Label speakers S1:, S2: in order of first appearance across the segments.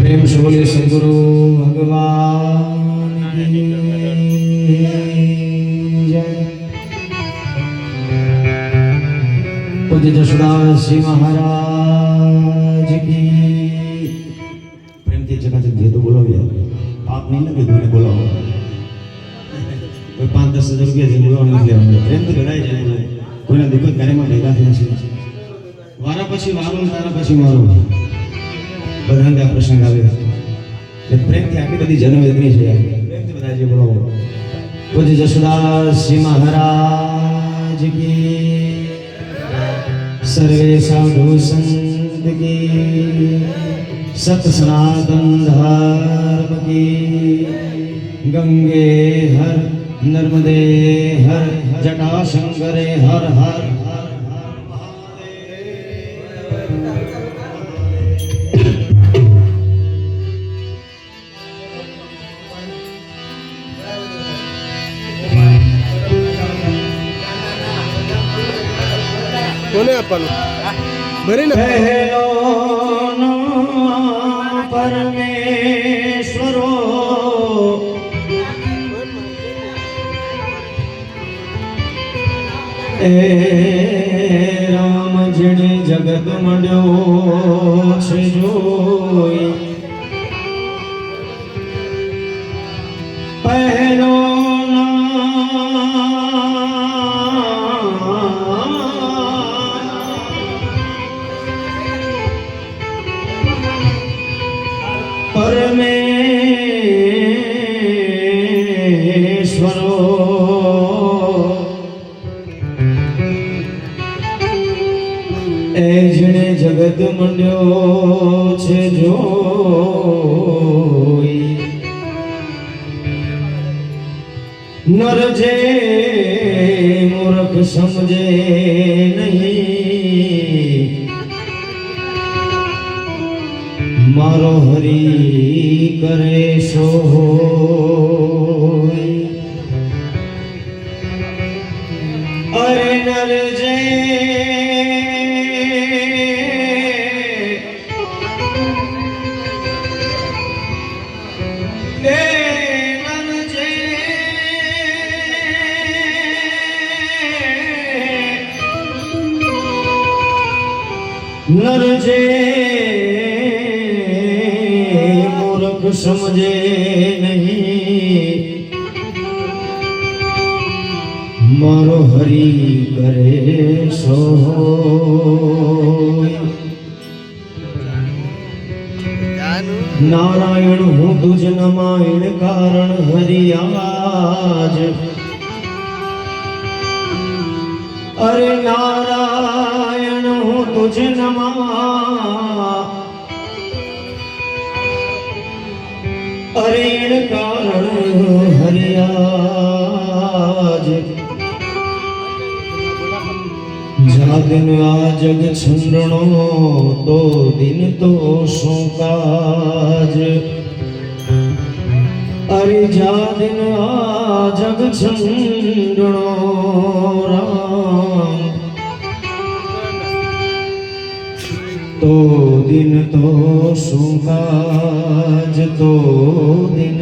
S1: प्रेम से बोलिए सदगुरु भगवान की जय। पूज्य जसोदास जी महाराज की। प्रेम की जगह जगह तो बोलो यार, आप नहीं लगे तो बोलो कोई 5-10 हज़ार रुपया से बोलो नहीं। प्रेम तो घड़ा जाए कोई ना देखो घरे में भेगा थे वारा पछी वारो तारा पछी मारो बधांगा प्रसंग आवे એટલે પ્રેમથી આખી બધી જન્મવેદની છે। પ્રેમથી બધા જે બોલો પૂજ્ય જસોદાસ जी महाराज की। सर्वे साधु संत की। सत सनातन धर्म की। गंगे हर नर्मदे हर जटाशंकरे हर हर
S2: કોને આપવાનું ભરીને
S1: પરમેશ્વરો એ રામ જેણે જગત મળ્યો છે જોઈ પહેલો परमेश्वरो ए जने जगत मंड्यो छे जोई नर जे मूर्ख समझे नहीं मारो हरि करे सो अरे नर जे नर जे मूर्ख समझे नहीं मारो हरि करे सो नारायण हूँ तुझ नमायण कारण हरि आज अरे नारायण हूँ तुझ नमा अरे कारण हरि आज जा दिन आ जग छंदनो तो दिन तो सो काज अरे जा दिन आ जग छंदनो राम तो दिन तो सो काज तो दिन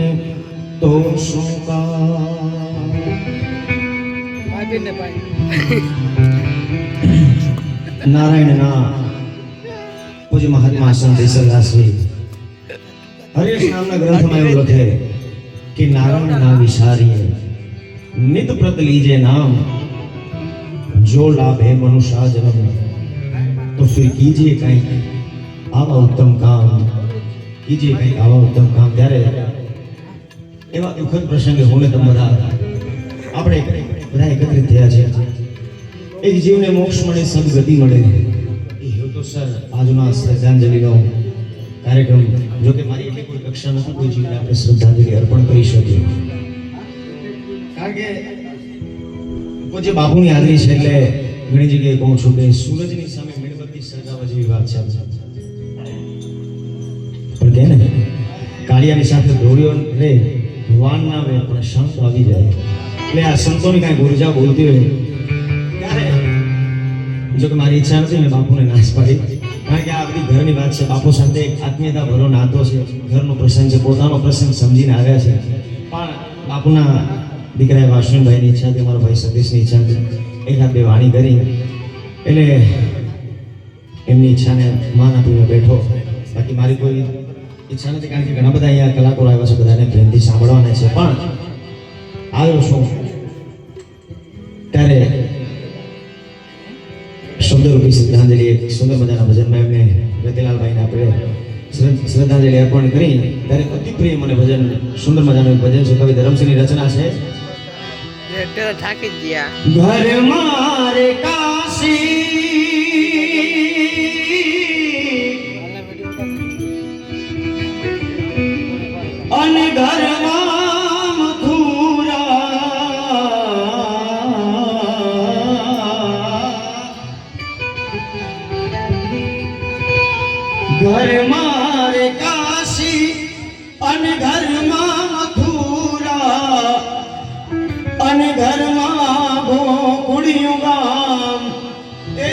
S1: तो सो नारायण ना पूज्य महात्मा संत देसरदासजी हरेश नामना ग्रंथ में એવું લખે कि नारायण ना विचारिए नित प्रत लीजे नाम जो लाभ है मनुष्य जन्म तो फिर कीजिए कहीं આવા ઉત્તમ કામ કીજીએ, કંઈક આવા ઉત્તમ કામ. ત્યારે એવા દુઃખદ પ્રસંગે હું ને તમે બધા આપણે બધા એકત્રિત થયા છે. એક જીવને મોક્ષ મળે, સદગતિ મળે, એ હેતુ સર આજનો આ શ્રદ્ધાંજલિનો કાર્યક્રમ. જો કે મારી એટલી કોઈ કક્ષા નથી કોઈ જીવને આપણે શ્રદ્ધાંજલિ અર્પણ કરી શકીએ, કારણ કે પૂજ્ય બાપુની હાજરી છે એટલે ઘણી જગ્યાએ કહું છું કે સૂરજની સામે મીણબત્તી સળગાવવા જેવી વાત છે. પણ કે ને કાળિયાની સાથે દોડ્યો રે વાન ના વે પણ સંત આવી જાય. એટલે આ સંતોની કાંઈ ઉર્જા બોલતી હોય ત્યારે જો કે મારી ઈચ્છા નથી મેં બાપુને નાશ પાડી, કારણ કે આ બધી ઘરની વાત છે. બાપુ સાથે એક આત્મીયતા ભરો નાતો છે, ઘરનો પ્રસંગ છે, પોતાનો પ્રસંગ સમજીને આવ્યા છે. પણ બાપુના દીકરાએ વાસણભાઈની ઈચ્છાથી, અમારો ભાઈ સતીશની ઈચ્છાથી એકાદ બે વાણી કરી એટલે એમની ઈચ્છાને માન આપીને બેઠો. બાકી મારી કોઈ ઈચ્છા નથી, કારણ કે ઘણા બધા અહીંયા કલાકારો આવ્યા છે, બધાને પ્રેમથી સાંભળવાના છે. પણ આવ્યો છું ત્યારે શબ્દરૂપી શ્રદ્ધાંજલિ એક સુંદર મજાના ભજનમાં એમને રતિલાલભાઈને આપણે શ્રદ્ધાંજલિ અર્પણ કરી. ત્યારે અતિ પ્રિય મને ભજન, સુંદર મજાનું એક ભજન છે, કવિ ધરમસિંહની રચના છે.
S3: થાકી ગયા
S1: ઘર મારે કાશી અને ઘરમાં મથુરા, ઘર મારે કાશી અને ઘરમાં મથુરા અને ઘરમાં ગોકુળિયું ગામ. એ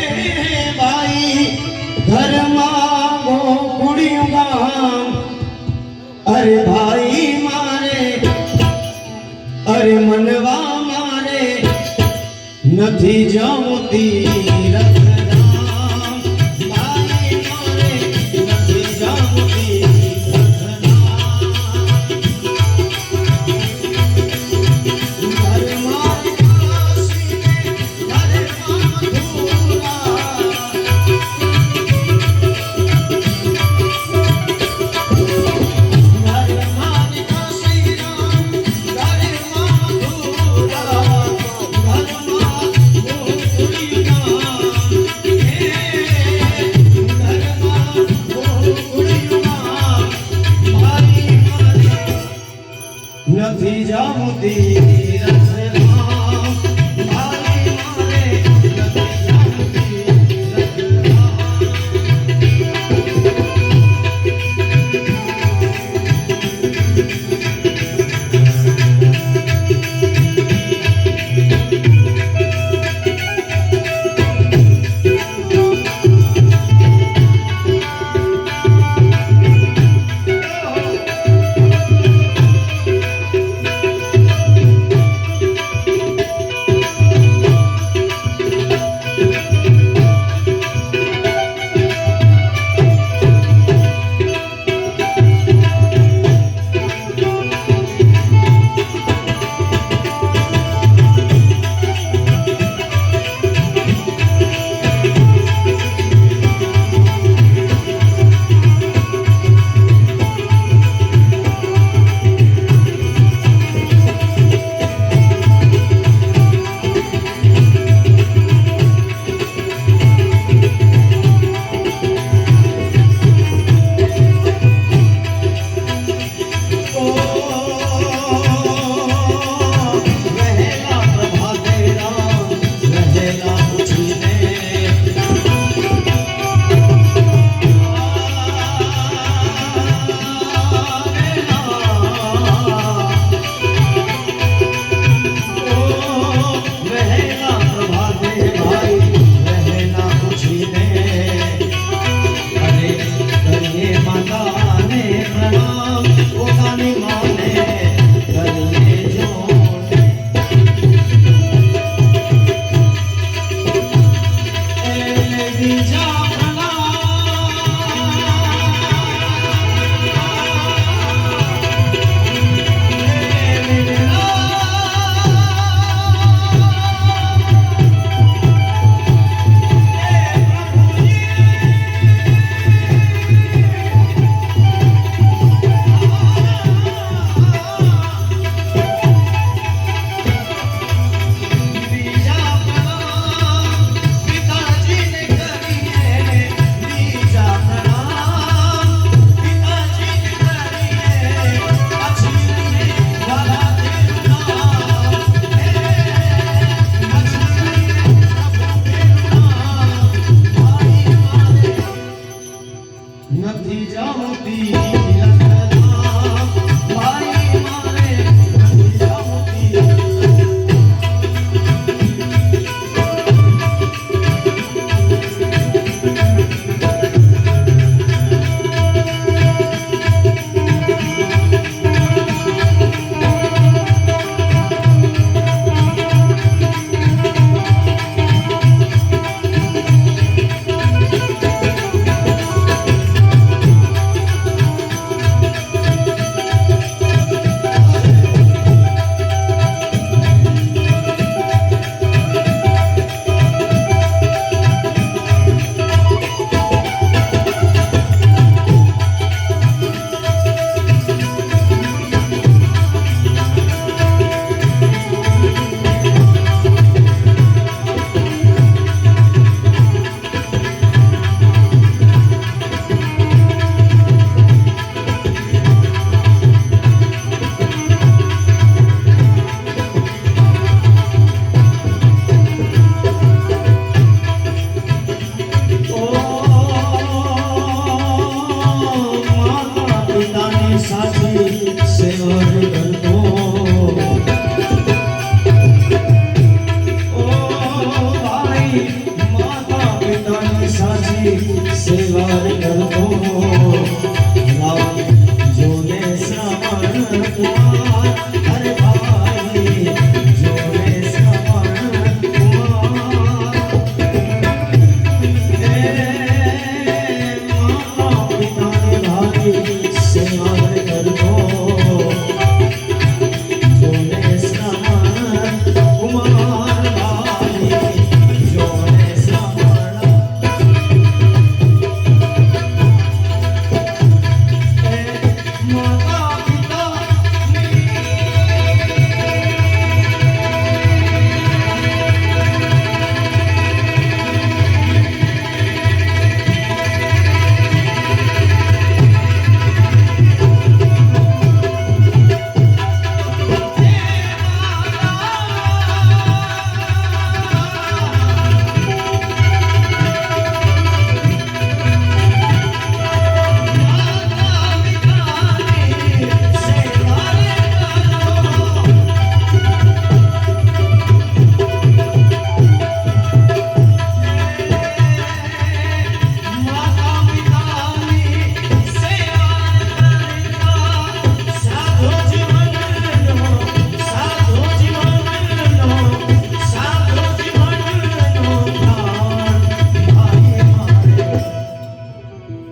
S1: ભાઈ ઘરમાં ગોકુળિયું ગામ. અરે ભાઈ મારે, અરે મનવા મારે નથી જમતી રખનામ. ભાઈ મારે નથી જમતી રખનામ. ઘરમાં કાશીને ઘરમાં મથુરા, ઘરમાં કાશીના ઘરમાં મથુરા, ઘરમાં ગોકુળિયા, ઘરમાં ગોકુળિયા. ભાઈ મારે નથી જામતી રખનામ. ભાઈ મારે નથી જામતી રખનામ.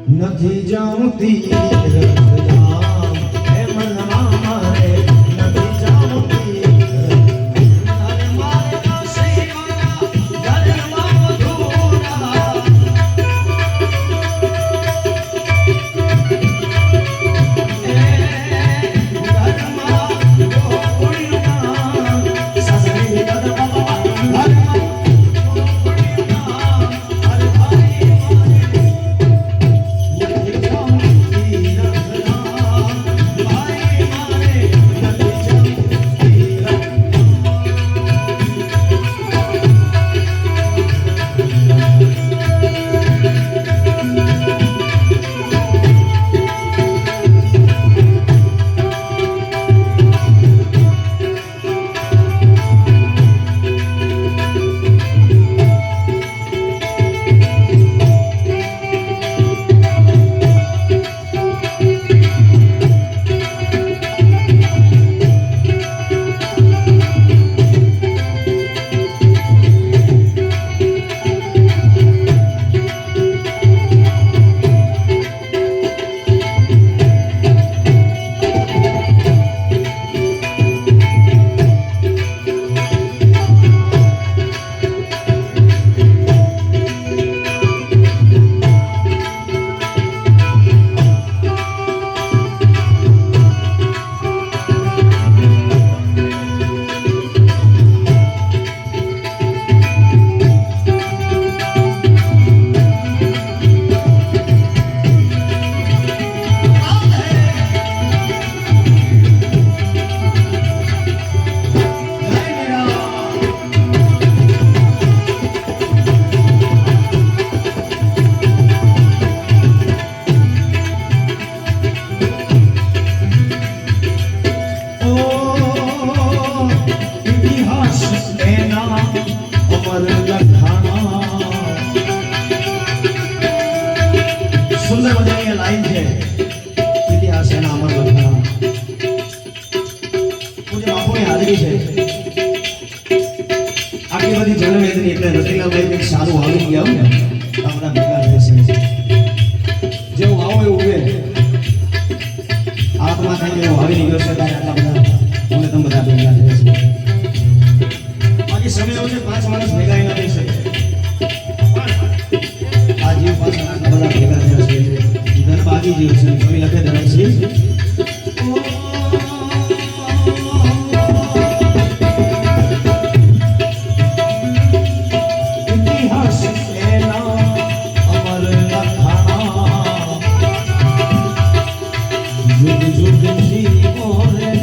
S1: નથી જાણતી રખડા હે મનમાં મારે નથી જાણતી તારે મારે ના સૈયારા ઘરમાં મધુરા સુંદર મજાની લાઈન છે ઇતિહાસ એના અમર લખાણ પૂજ્ય બાપુની હાજરી છે આટલી બધી જનમેદની એટલે રતિલાલ ભાઈ કંઈક સારું આવી ગયા ને તો બધા ભેગા રહેશે જેવું આવો એવું ઉભે આત્મા થાય એવું આવી ગયો છે ત્યારે આટલા બધા અમે તમે બધા ભેગા રહેશે બાકી સમય એવું છે 5 માણસ ભેગા એના થઈ શકે આ જીવ પાછળ આટલા બધા ભેગા થયા છે ધન બાકી જીવ છે કવિ લખે ધરાય છે ઇતિહાસ એના અમર લખાણા યુગ યુગ જીવો રે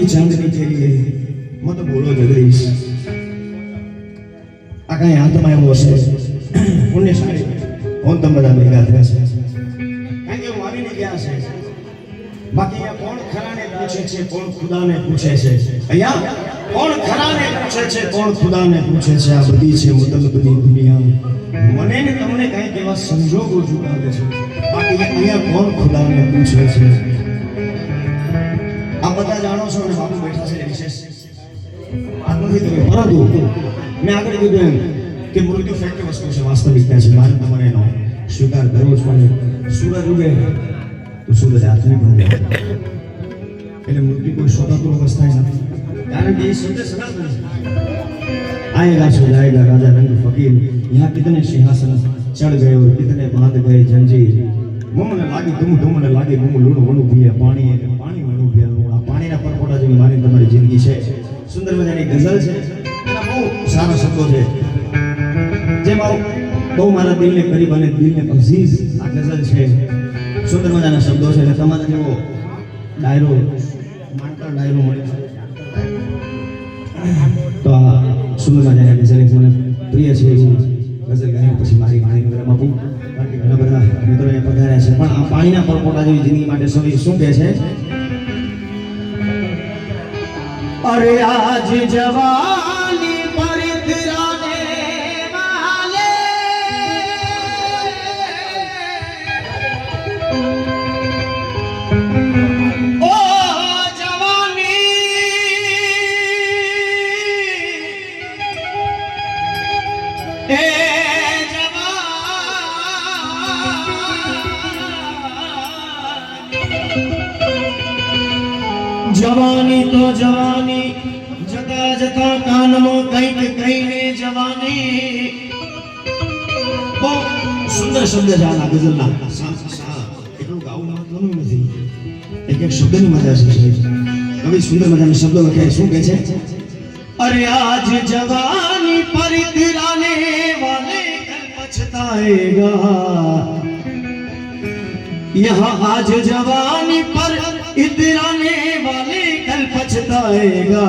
S1: चांदनी के लिए मत बोलो जगदीश आ कहीं हाथમાં આવ્યો હશે પુણ્યશાળી કોણ તમે બધા ભેગા થયા છે કારણ કે હું આવીને ગયા છે બાકી અહીંયા કોણ ખરાને પૂછે છે કોણ ખુદાને પૂછે છે અહીંયા કોણ ખરાને પૂછે છે કોણ ખુદાને પૂછે છે આ બધી છે મુતલબની દુનિયા મને ને તમને કંઈક એવા સંજોગો જુગાવે છે બાકી અહીંયા કોણ ખુદાને પૂછે છે આ બધા જાણો છો ને બાપુ બેઠા છે વિશેષ વાત નથી કરી પરંતુ મેં આગળ કીધું એમ કે મૃત્યુ ફેક્ટ વસ્તુ છે વાસ્તવિકતા છે મારે તમારે એનો સ્વીકાર કરવો જ પડે સૂરજ ઉગે તો સૂરજ હાથને પણ જાય એટલે મૃત્યુ કોઈ સ્વતંત્ર અવસ્થા નથી કારણ કે ये सत्य सनातन है आएगा सो जाएगा राजा रंग फकीर यहाँ कितने सिंहासन चढ़ गए और कितने बांध गए जंजीर मुमने लागी तुमने लागी मुम लूण वणु पिया पाणी पाणी वणु पिया आ पाણીના પરપોટા જેવી મારી તમારી જિંદગી છે સુંદર મજાની ગઝલ છે એના બહુ સારા શબ્દો છે જેમાં બહુ મારા દિલને કરીબ અને દિલને અઝીઝ આ ગઝલ છે સુંદર મજાના શબ્દો છે એટલે તમારા જેવો ડાયરો માનતા ડાયરો મળે છે તો આ સુંદર મજાની ગઝલ એક મને પ્રિય છે ગઝલ ગાયા પછી મારી વાણી નગરમાં આપું બાકી ઘણા બધા મિત્રો અહીંયા પધાર્યા છે પણ આ પાણીના પરપોટા જેવી જિંદગી માટે સવી શું કહે છે અરે આજ જવાની પર ઇતરાને વાલે ઓ જવાની એ जवानी तो जवानी जता जता कानमो कईक कईने जवानी बહુ સુંદર શબ્દ છે આ ગઝલના એટલું ગાવું મહત્વનું નથી એક એક શબ્દની મજા છે કવિ સુંદર મજાના શબ્દો લખ્યા શું કહે છે અરે આજ જવાની પર ઇતરાને વાલે કલ પછતાएगा यहाँ आज जवानी पर इतराने वाले कल पछताएगा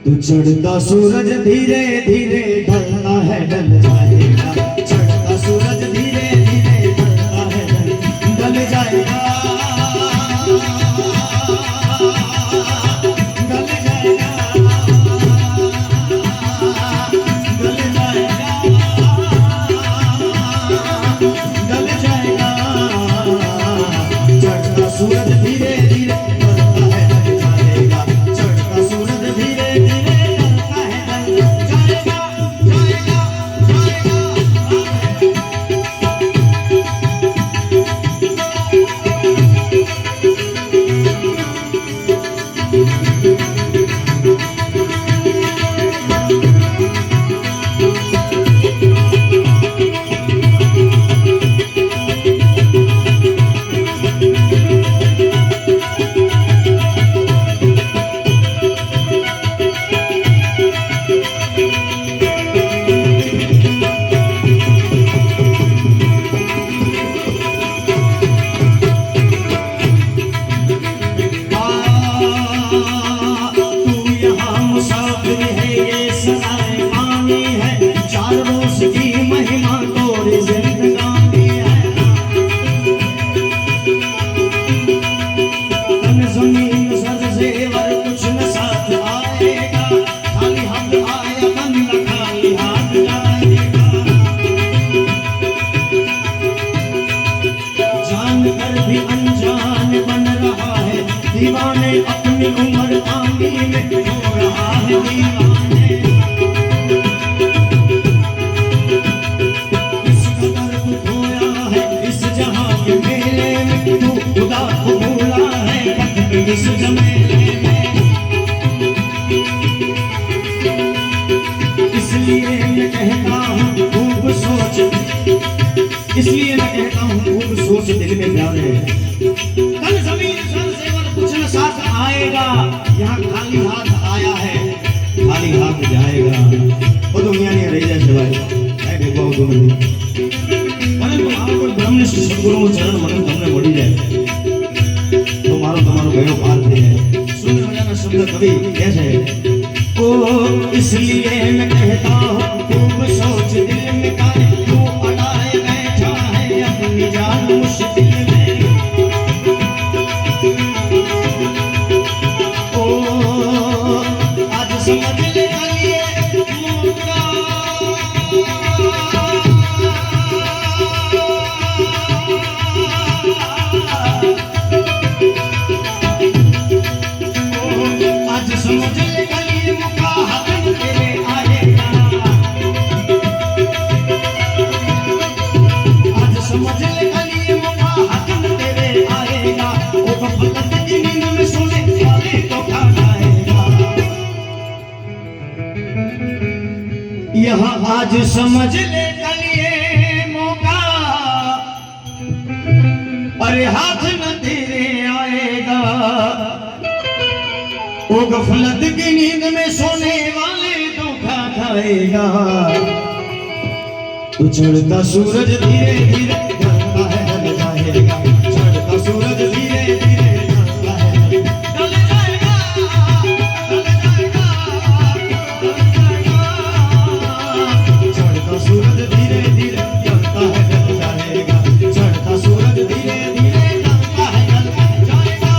S1: तो चढ़ता सूरज धीरे धीरे ढलता है ढल जाएगा चढ़ता सूरज धीरे धीरे ढलता है ढल जाएगा ढल जाएगा ढल जाएगा ढल जाएगा चढ़ता सूरज धीरे धीरे ढलता है ढल जाएगा चढ़ता सूरज धीरे धीरे ढलता है ढल जाएगा जाएगा दीवाने अपनी उम्र आनी में हो रहा है दीवाने इस कदर को खोया है इस जहां के मेले में तू खुदा को भूला है इस जमेले में इसलिए मैं कहता हूँ खूब सोच इसलिए मैं कहता हूँ खूब सोच दिल में प्यारे कल जमीन कुछ न साथ आएगा यहाँ खाली हाथ आया है खाली हाथ जाएगा वो दुनिया नहीं रह जाए भाई मैं देखो तुम परंतु आप कोई ब्रह्मनिष्ठ सद्गुरुओं चरण मन તમને મળી જાય તો મારો તમારો ગયો પાર થઈ જાય कवि कैसे ओ इसलिए मैं कहता हूँ खूब सोच दिल में कर तू अड़ाए बैठा है अपनी जान मुश्किल में ओ आज समझ ले लिए मौका आज समझ ले गली मुका हक तेरे आएगा आज समझ ले गली मुका हक तेरे आएगा ओ गफलत की नींद में सोने वाले को खा जाएगा यहाँ आज समझ ले गली मौका अरे हाथ न तेरे आएगा वो गफलत की नींद में सोने वाले धोखा खाएगा तो चढ़ता सूरज धीरे धीरे ढलता है ढल जाएगा चढ़ता सूरज धीरे धीरे ढलता है ढल जाएगा ढल जाएगा ढल जाएगा चढ़ता सूरज धीरे धीरे ढलता है ढल जाएगा चढ़ता सूरज धीरे धीरे ढलता है ढल जाएगा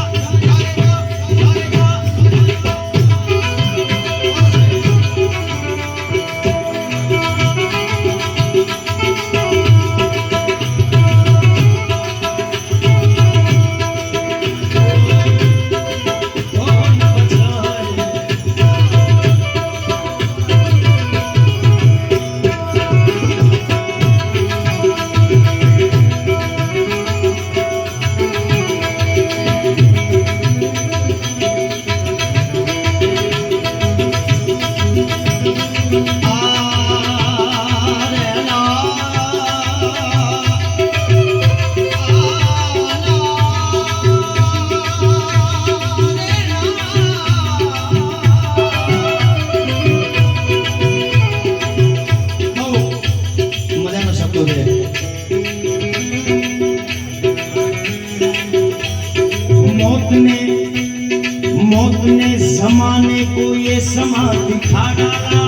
S1: मौत ने जमाने को ये समा दिखा डाला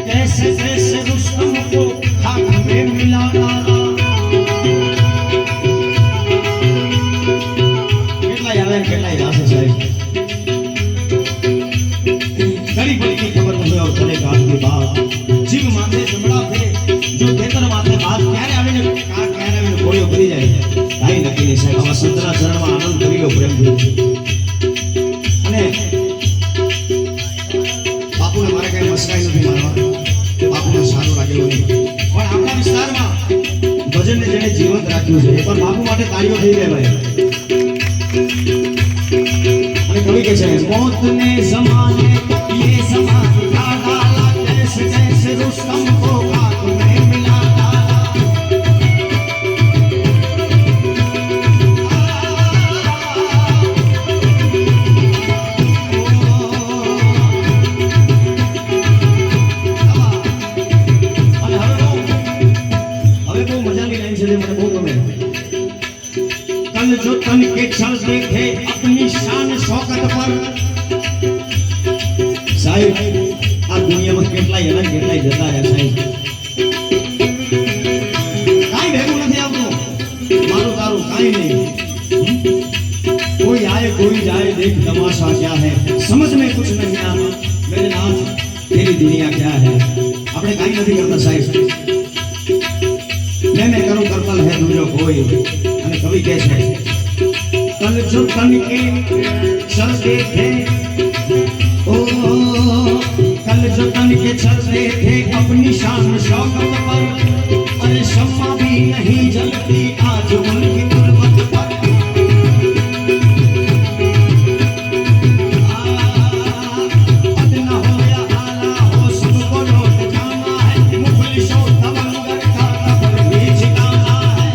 S1: कैसे कैसे रुस्तम को खाक में मिला डाला કેટલાય આવે કેટલાય જાશે સાહેબ घड़ी बड़ी की खबर मुझे और चले घाट की बात जीव माथे चमड़ा फिरे जो खेतर माथे बात क्यारे आવીને કા ક્યારે આવીને કોળીઓ કરી જાય કાઈ નક્કી નહીં સાહેબ આવા સંતના ચરણમાં આનંદ કરી લો પ્રેમથી અને બાપુને મારે કઈ મસ્કાઈ નથી મારવા બાપુને સારું લાગેલું નહીં પણ આપણા વિસ્તારમાં ભજનને જેણે જીવંત રાખ્યું છે પણ બાપુ માટે તાળીઓ થઈ જાય ભાઈ અને કવિ કે છે मौत ने जमाने ये समा दिखा डाला कैसे कैसे रुस्तम को खाक में मिला डाला હવે બહુ મજાની લાઈન છે મને બહુ ગમે कल जो तन के चल देखे अपनी शान शौकत पर साहिब आ दुनिया में કેટલાય એના કેટલાય જતા રહ્યા સાહેબ કાઈ ભેગું નથી આવતું મારું તારું કાઈ નહીં कोई आए कोई जाए देख तमाशा क्या है समझ में कुछ नहीं आता मेरे नाथ तेरी दुनिया क्या है આપણે કાઈ નથી કરતા સાહેબ मैं करूं करतल है दूजो कोई અને કવિ કહે છે कल जो तन के चल देखे ओ कल जो तन के चल देखे अपनी शान शौकत पर अरे शम्मा भी नहीं जलती आज उनकी गुर्बत पर अदना हो या आला हो सबको लौट जाना है मुखलिसों तवंगर का रबर भी छिकाना है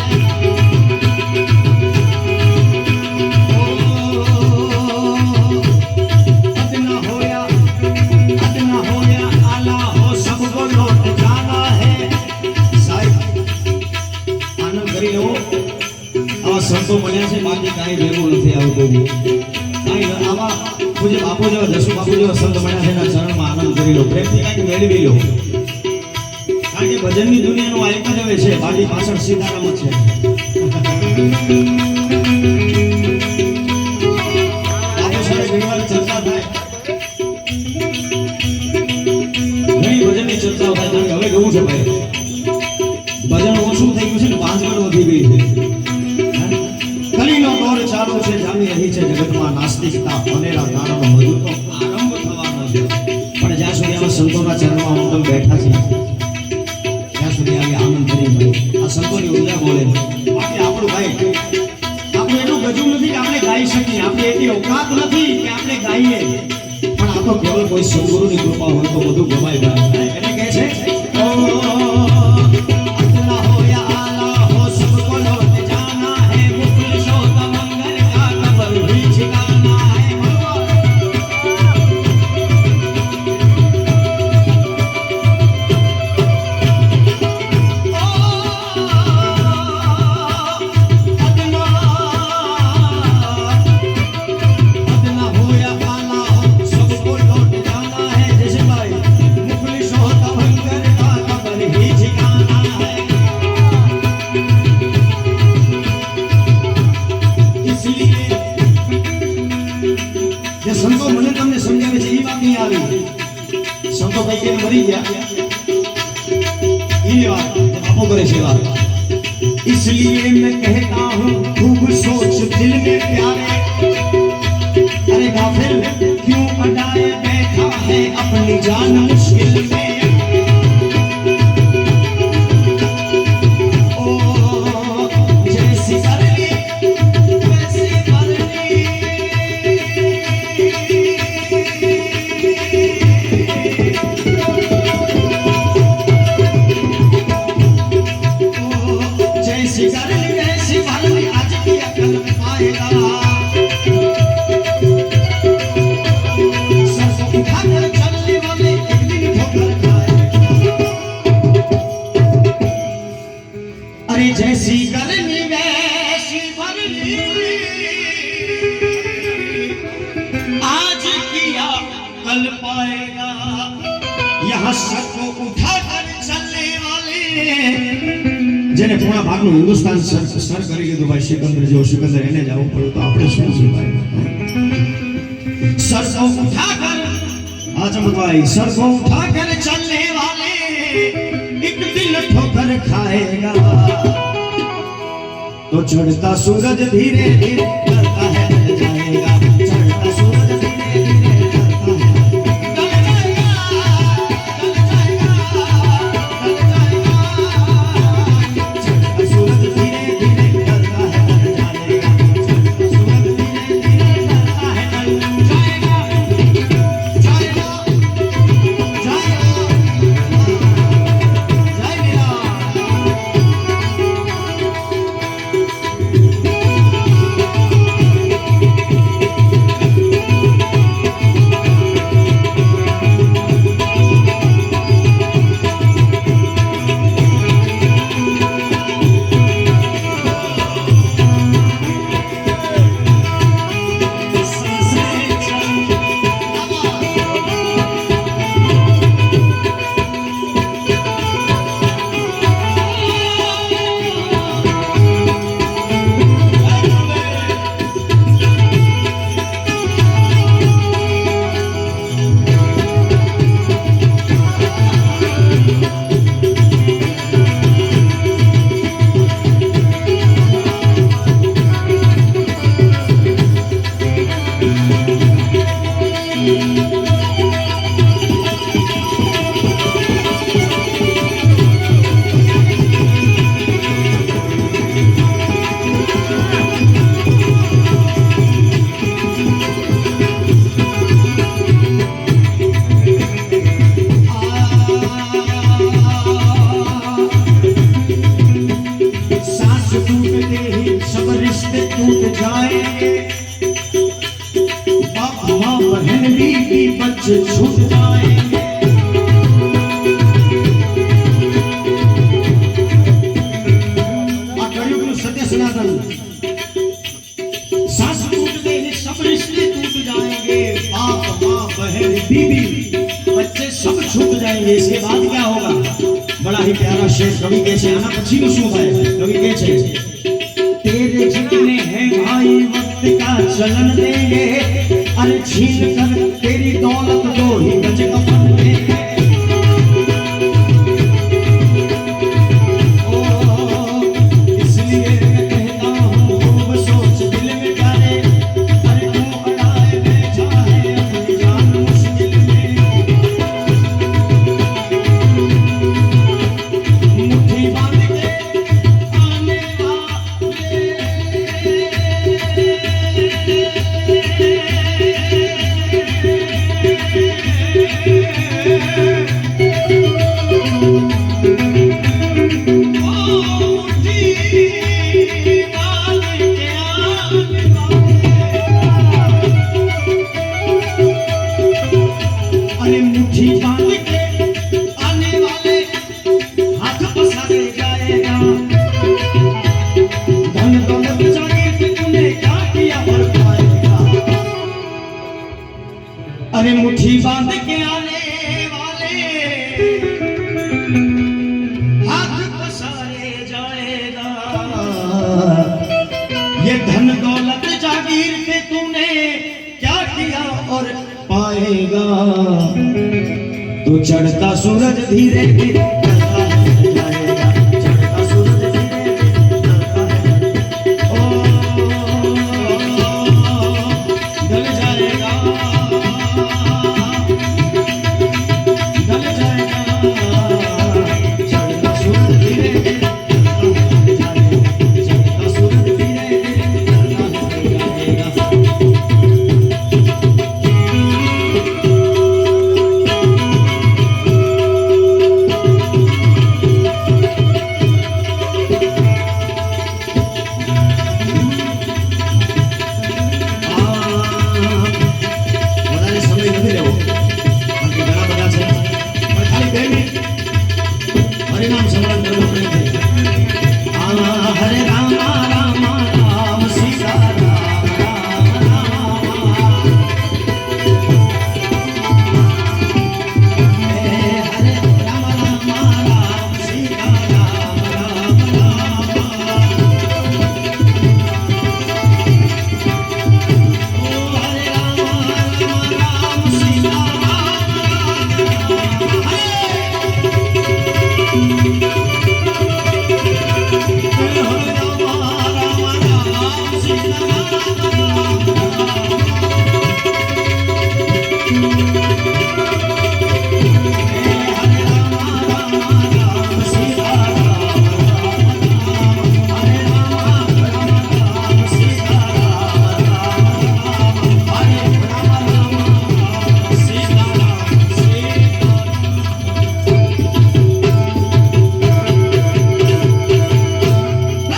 S1: अदना हो या आला हो सबको लौट जाना है પૂજ્ય બાપુ જેવા જસુ બાપુ જેવા સંત મળ્યા છે એના ચરણમાં આનંદ કરી લો, પ્રેમથી કાંઈક મેળવી લો. કારણ કે ભજનની દુનિયાનું આ એક જ હવે છે, બાકી પાછળ સીતારામ જ છે. બાપુ સાથે ઘણીવાર ચર્ચા થાય, ઘણી ભજનની ચર્ચાઓ થાય. કારણ કે હવે કેવું છે ભાઈ, ભજન ઓછું થઈ ગયું છે ને પાંચગણ વધી ગઈ છે. કલીનો દોર ચાલુ છે, જામી રહી છે જગતમાં નાસ્તિકતા, અનેરા દાનનો હજુ તો આરંભ થવાનો છે. પણ જ્યાં સુધી આવા સંતોના ચરણમાં અમુક બેઠા છે ત્યાં સુધી આવી આનંદ કરી ભાઈ આ સંતોની ઉર્જા બોલે. બાકી આપણું ભાઈ આપણું એટલું ગજું નથી કે આપણે ગાઈ શકીએ, આપણે એટલી ઓકાત નથી કે આપણે ગાઈએ. પણ આ તો કેવળ કોઈ સદગુરુની કૃપા હોય તો બધું ગવાય ભાઈ. એટલે કહે છે સંતો મને તમને સમજાવે છે એ વાત નહીં આવી. સંતો કઈ મરી ગયા એ વાત બાપો કરે છે વાત. इसलिए मैं कहता हूँ खूब सोच दिल में प्यारे, अरे गाफिल क्यों अड़ाए बैठा है अपनी जान मुश्किल में. ओ जैसी करनी वैसी करनी, जैसी करनी वैसी भरनी, आज की अकल पाएगा. सरसों उठाकर चलने वाले एक दिन ठोकर खाएगा. अरे जैसी करनी वैसी भरनी, आज किया कल पाएगा. यहाँ सबको उठाकर चलने वाले જેને પૂર્ણ ભાગનું હિન્દુસ્તાન સર કરી લીધું ભાઈ, સિકંદર જેવો સિકંદર એને જવું પડ્યું તો આપણે શું છે ભાઈ. सर को उठाकर आजम भाई, सर को उठाकर चलने वाले एक दिन ठोकर खाएगा. तो चढ़ता सूरज धीरे धीरे ढलता है ढल जाएगा. चढ़ता सूरज धीरे धीरे ढलता है ढल जाएगा, ढल जाएगा, ढल जाएगा. चढ़ता सूरज धीरे धीरे ढलता है ढल जाएगा. चढ़ता सूरज धीरे धीरे ढलता है ढल जाएगा. जाएगा, जाएगा, जाएगा. टूट जाएंगे, बाप माँ बहन बीवी बच्चे छूट जाएंगे। सत्य सनातन, सास टूट गई सब रिश्ते टूट जाएंगे, बीबी बच्चे सब छूट जाएंगे। इसके बाद क्या होगा? बड़ा ही प्यारा शेर कवि के छे, आना पछी नु શું થાય? कवि के छे तेरे जितने हैं भाई वक्त का चलन देंगे, अरे छीन कर तेरी दौलत को ही गज कफन देंगे। इसलिए मैं कहता हूँ खूब सोच दिल में डाले, अरे तू अड़ाए बैठा है अपनी जान मुश्किल में। मुट्ठी बांध के आने अरे मुट्ठी बांध के आने वाले हाथ पसारे जाएगा। धन दौलत जाने कि तूने क्या किया पर पाएगा। अरे मुट्ठी बांध के आने वाले हाथ पसारे जाएगा। ये धन दौलत जागीर पे तूने क्या किया और पाएगा। तो चढ़ता सूरज धीरे धीरे